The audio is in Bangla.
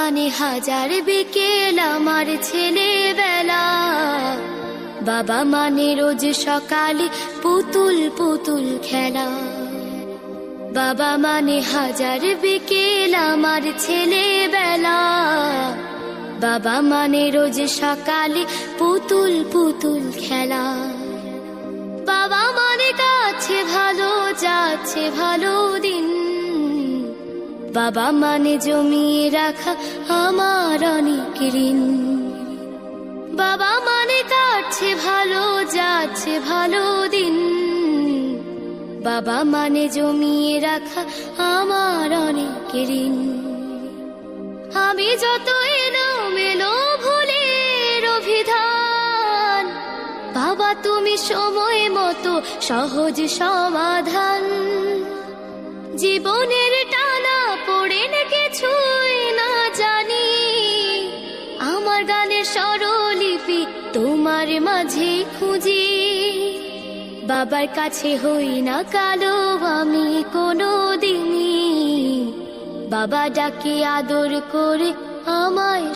মানে হাজার বিকেল আমার ছেলেবেলা, বাবা মানে রোজ সকালে পুতুল পুতুল খেলা। বাবা মানে হাজার বিকেল আমার ছেলেবেলা, বাবা মানে রোজ সকালে পুতুল পুতুল খেলা। বাবা মানে কাছে ভালো যাচ্ছে ভালো দিন, বাবা মানে জমিয়ে রাখা আমার অনেক ঋণ। বাবা মানে কাটছে ভালো যাচ্ছে ভালো দিন, বাবা মানে জমিয়ে রাখা আমার অনেক ঋণ। আমি যত এলোমেলো ভুলের অভিধান, বাবা তুমি সময় মতো সহজ সমাধান। জীবনের টানা পড়ে না কিছুই না জানি, আমার গানের স্বরলিপি তোমার মাঝে খুঁজি। বাবার কাছে হই না কালো আমি কোনো দিনই, বাবা ডাকে আদর করে আমায়